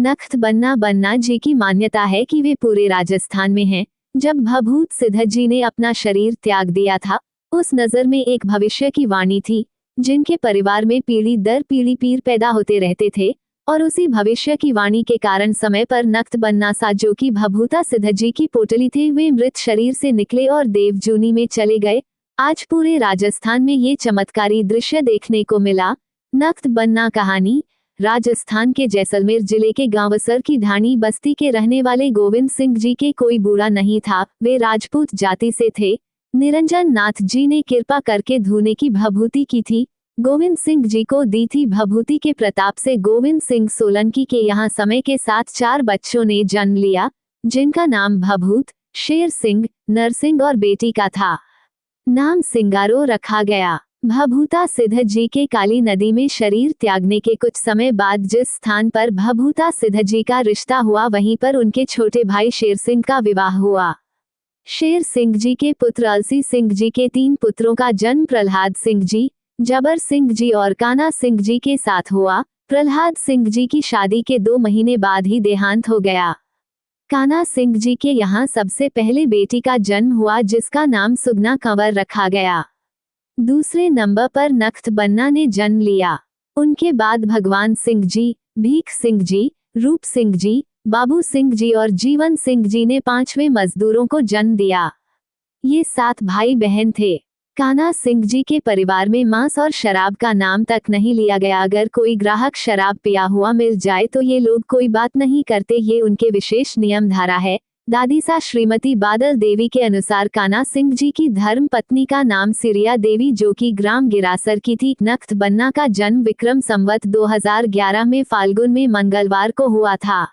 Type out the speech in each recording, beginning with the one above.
नख्त बन्ना बन्ना जी की मान्यता है कि वे पूरे राजस्थान में हैं। जब भभूत सिद्धर जी ने अपना शरीर त्याग दिया था, उस नजर में एक भविष्य की वाणी थी, जिनके परिवार में पीढ़ी दर पीढ़ी पीर पैदा होते रहते थे, और उसी भविष्य की वाणी के कारण समय पर नख्त बन्ना सा जो कि भभूता सिद्धर जी की पोटली थे, वे मृत शरीर से निकले और देवजूनी में चले गए। आज पूरे राजस्थान में ये चमत्कारी दृश्य देखने को मिला। नख्त बन्ना कहानी। राजस्थान के जैसलमेर जिले के गांवसर की ढाणी बस्ती के रहने वाले गोविंद सिंह जी के कोई बूढ़ा नहीं था। वे राजपूत जाति से थे। निरंजन नाथ जी ने कृपा करके धूने की भभूति की थी, गोविंद सिंह जी को दी थी। भभूति के प्रताप से गोविंद सिंह सोलंकी के यहाँ समय के साथ 4 बच्चों ने जन्म लिया, जिनका नाम भभूत, शेर सिंह, नरसिंह और बेटी का था नाम सिंगारो रखा गया। भभूता सिद्धर जी के काली नदी में शरीर त्यागने के कुछ समय बाद जिस स्थान पर भभूता सिद्धर जी का रिश्ता हुआ, वहीं पर उनके छोटे भाई शेर सिंह का विवाह हुआ। शेर सिंह जी के पुत्र अलसी सिंह जी के 3 पुत्रों का जन्म प्रहलाद सिंह जी, जबर सिंह जी और कान्हा सिंह जी के साथ हुआ। प्रहलाद सिंह जी की शादी के 2 महीने बाद ही देहांत हो गया। कान्हा सिंह जी के यहाँ सबसे पहले बेटी का जन्म हुआ, जिसका नाम सुगना कंवर रखा गया। दूसरे नंबर पर नख्त बन्ना ने जन्म लिया। उनके बाद भगवान सिंह जी, भीख सिंह जी, रूप सिंह जी, बाबू सिंह जी और जीवन सिंह जी ने 5वें मजदूरों को जन्म दिया। ये 7 भाई बहन थे। कान्हा सिंह जी के परिवार में मांस और शराब का नाम तक नहीं लिया गया। अगर कोई ग्राहक शराब पिया हुआ मिल जाए तो ये लोग कोई बात नहीं करते, ये उनके विशेष नियम धारा है। दादी सा श्रीमती बादल देवी के अनुसार कान्हा सिंह जी की धर्म पत्नी का नाम सिरिया देवी, जो कि ग्राम गिरासर की थी। नख्त बन्ना का जन्म विक्रम संवत 2011 में फाल्गुन में मंगलवार को हुआ था।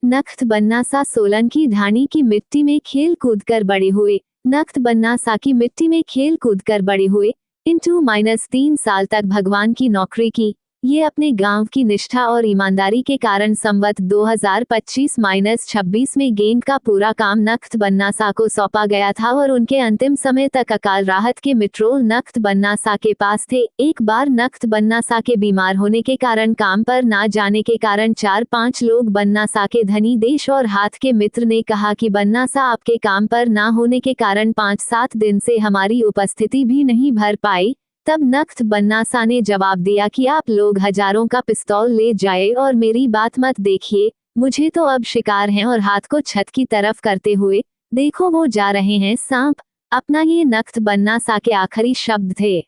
नख्त बन्ना सा सोलंकी ढाणी की मिट्टी में खेल कूद कर बड़े हुए। नख्त बन्ना सा की मिट्टी में खेल कूद कर बड़े हुए। इंटू -3 साल तक भगवान की नौकरी की। ये अपने गांव की निष्ठा और ईमानदारी के कारण संवत 2025-26 में गेंद का पूरा काम नख्त बन्ना सा को सौंपा गया था और उनके अंतिम समय तक अकाल राहत के मिट्रोल नख्त बन्ना सा के पास थे। एक बार नख्त बन्ना सा के बीमार होने के कारण काम पर ना जाने के कारण 4-5 लोग बन्ना सा के धनी देश और हाथ के मित्र ने कहा कि बन्ना सा आपके काम पर ना होने के कारण 5-7 दिन से हमारी उपस्थिति भी नहीं भर पाई। तब नख्त बन्ना सा ने जवाब दिया कि आप लोग हजारों का पिस्तौल ले जाए और मेरी बात मत देखिए, मुझे तो अब शिकार हैं। और हाथ को छत की तरफ करते हुए, देखो वो जा रहे हैं सांप। अपना ये नख्त बन्ना सा के आखिरी शब्द थे।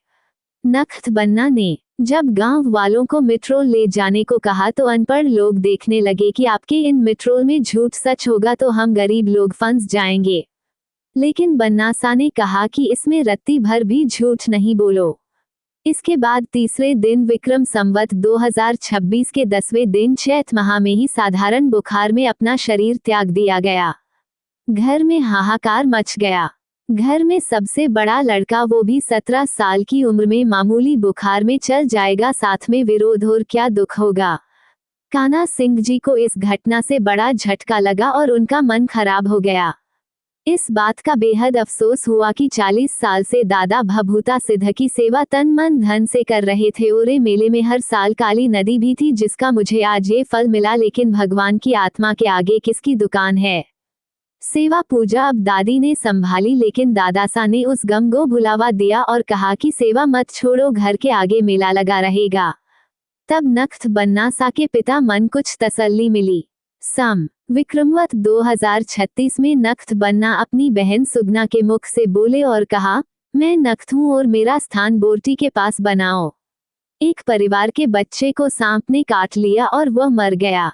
नख्त बन्ना ने जब गांव वालों को मिट्रोल ले जाने को कहा तो अनपढ़ लोग देखने लगे कि आपके इन मिट्रोल में झूठ सच होगा तो हम गरीब लोग फंस जाएंगे। लेकिन बन्ना सा ने कहा कि इसमें रत्ती भर भी झूठ नहीं बोलो। इसके बाद तीसरे दिन विक्रम संवत 2026 के 10वें दिन चैत माह में ही साधारण बुखार में अपना शरीर त्याग दिया गया। घर में हाहाकार मच गया। घर में सबसे बड़ा लड़का, वो भी 17 साल की उम्र में, मामूली बुखार में चल जाएगा, साथ में विरोध, और क्या दुख होगा। कान्हा सिंह जी को इस घटना से बड़ा झटका लगा और उनका मन खराब हो गया। इस बात का बेहद अफसोस हुआ कि 40 साल से दादा भभूता सिद्धर की सेवा तन मन धन से कर रहे थे। ओरे मेले में हर साल काली नदी भी थी, जिसका मुझे आज ये फल मिला, लेकिन भगवान की आत्मा के आगे किसकी दुकान है। सेवा पूजा अब दादी ने संभाली, लेकिन दादा सा ने उस गम को भुलावा दिया और कहा कि सेवा मत छोड़ो, घर के आगे मेला लगा रहेगा। तब नख्त बन्ना सा के पिता मन कुछ तसल्ली मिली। सम विक्रमवत 2036 में नख्त बन्ना अपनी बहन सुगना के मुख से बोले और कहा, मैं नख्त हूँ और मेरा स्थान बोर्टी के पास बनाओ। एक परिवार के बच्चे को सांप ने काट लिया और वह मर गया।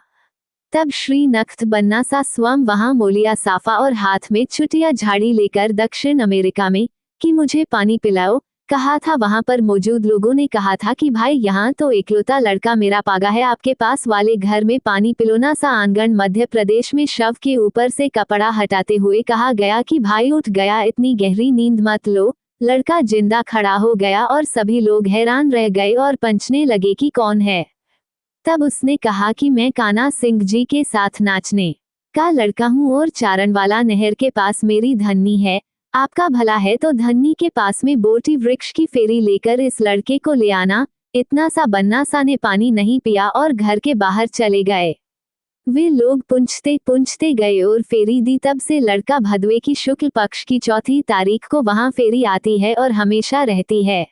तब श्री नख्त बन्ना सा स्वयं वहां मोलिया साफा और हाथ में छुटिया झाड़ी लेकर दक्षिण अमेरिका में कि मुझे पानी पिलाओ कहा था। वहां पर मौजूद लोगों ने कहा था कि भाई यहाँ तो इकलौता लड़का मेरा पागा है, आपके पास वाले घर में पानी पिलोना सा। आंगन मध्य प्रदेश में शव के ऊपर से कपड़ा हटाते हुए कहा गया कि भाई उठ गया, इतनी गहरी नींद मत लो। लड़का जिंदा खड़ा हो गया और सभी लोग हैरान रह गए और पूछने लगे कि कौन है। तब उसने कहा कि मैं कान्हा सिंह जी के साथ नाचने का लड़का हूँ और चारणवाला नहर के पास मेरी धन्नी है। आपका भला है तो धन्नी के पास में बोटी वृक्ष की फेरी लेकर इस लड़के को ले आना। इतना सा बन्ना सा ने पानी नहीं पिया और घर के बाहर चले गए। वे लोग पूंछते पूंछते गए और फेरी दी। तब से लड़का भदवे की शुक्ल पक्ष की 4 तारीख को वहां फेरी आती है और हमेशा रहती है।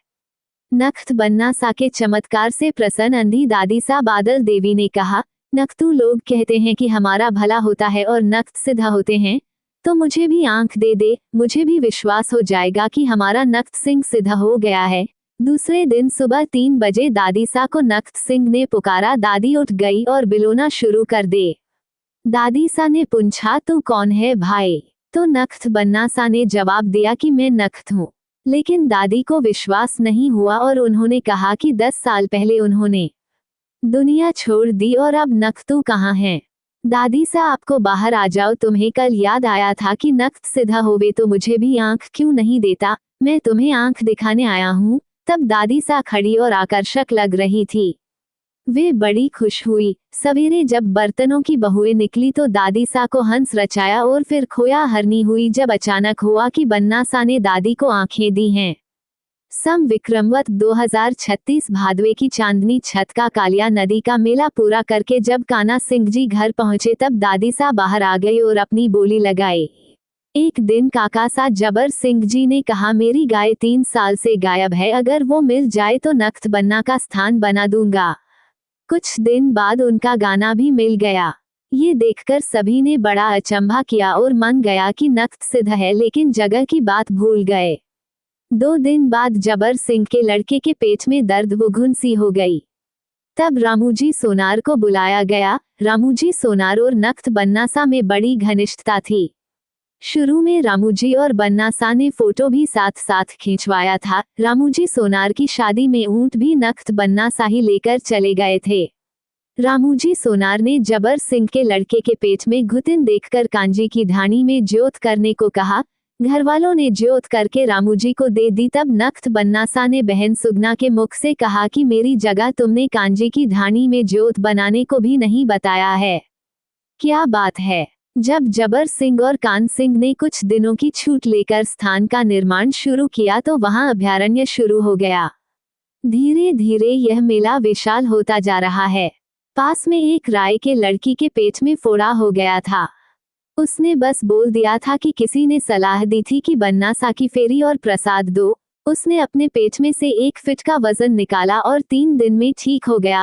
नख्त बन्ना सा के चमत्कार से प्रसन्न अंधी दादी सा बादल देवी ने कहा, नख्तू लोग कहते हैं कि हमारा भला होता है और नख्त सीधा होते हैं, तो मुझे भी आंख दे दे, मुझे भी विश्वास हो जाएगा कि हमारा नख्त सिंह सीधा हो गया है। दूसरे दिन सुबह 3 बजे दादी सा को नख्त सिंह ने पुकारा। दादी उठ गई और बिलोना शुरू कर दे। दादी सा ने पूछा, तू कौन है भाई? तो नख्त बन्ना सा ने जवाब दिया कि मैं नख्त हूँ। लेकिन दादी को विश्वास नहीं हुआ और उन्होंने कहा कि 10 साल पहले उन्होंने दुनिया छोड़ दी और अब नख्तू कहाँ हैं? दादी सा, आपको बाहर आ जाओ, तुम्हें कल याद आया था कि नख्त सीधा होवे तो मुझे भी आंख क्यों नहीं देता, मैं तुम्हें आंख दिखाने आया हूँ। तब दादी सा खड़ी और आकर्षक लग रही थी। वे बड़ी खुश हुई। सवेरे जब बर्तनों की बहुएं निकली तो दादी सा को हंस रचाया और फिर खोया हरनी हुई जब अचानक हुआ कि बन्ना सा ने दादी को आंखें दी हैं। सम विक्रमवत 2036 भादवे की चांदनी छत का कालिया नदी का मेला पूरा करके जब कान्हा सिंह जी घर पहुंचे तब दादी सा बाहर आ गई और अपनी बोली लगाई। एक दिन काका सा जबर सिंह जी ने कहा, मेरी गाय 3 साल से गायब है, अगर वो मिल जाए तो नख्त बन्ना का स्थान बना दूंगा। कुछ दिन बाद उनका गाना भी मिल गया। ये देखकर सभी ने बड़ा अचंभा किया और मन गया कि नख्त सिद्ध है, लेकिन जगह की बात भूल गए। 2 दिन बाद जबर सिंह के लड़के के पेट में दर्द वुघुन सी हो गई। तब रामूजी सोनार को बुलाया गया। रामूजी सोनार और नख्त बन्ना सा में बड़ी घनिष्ठता थी। शुरू में रामूजी और बन्ना सा ने फोटो भी साथ साथ खिंचवाया था। रामूजी सोनार की शादी में ऊंट भी नख्त बन्ना सा ही लेकर चले गए थे। रामूजी सोनार ने जबर सिंह के लड़के के पेट में घुटन देखकर कांजी की ढाणी में ज्योत करने को कहा। घरवालों ने ज्योत करके रामूजी को दे दी। तब नख्त बन्ना सा ने बहन सुगना के मुख से कहा कि मेरी जगह तुमने कांजी की ढाणी में ज्योत बनाने को भी नहीं बताया है। क्या बात है। जब जबर सिंह और कान सिंह ने कुछ दिनों की छूट लेकर स्थान का निर्माण शुरू किया तो वहां अभयारण्य शुरू हो गया। धीरे धीरे यह मेला विशाल होता जा रहा है। पास में एक राय के लड़की के पेट में फोड़ा हो गया था। उसने बस बोल दिया था कि किसी ने सलाह दी थी कि बन्ना सा की फेरी और प्रसाद दो। उसने अपने पेट में से 1 फीट का वजन निकाला और 3 दिन में ठीक हो गया।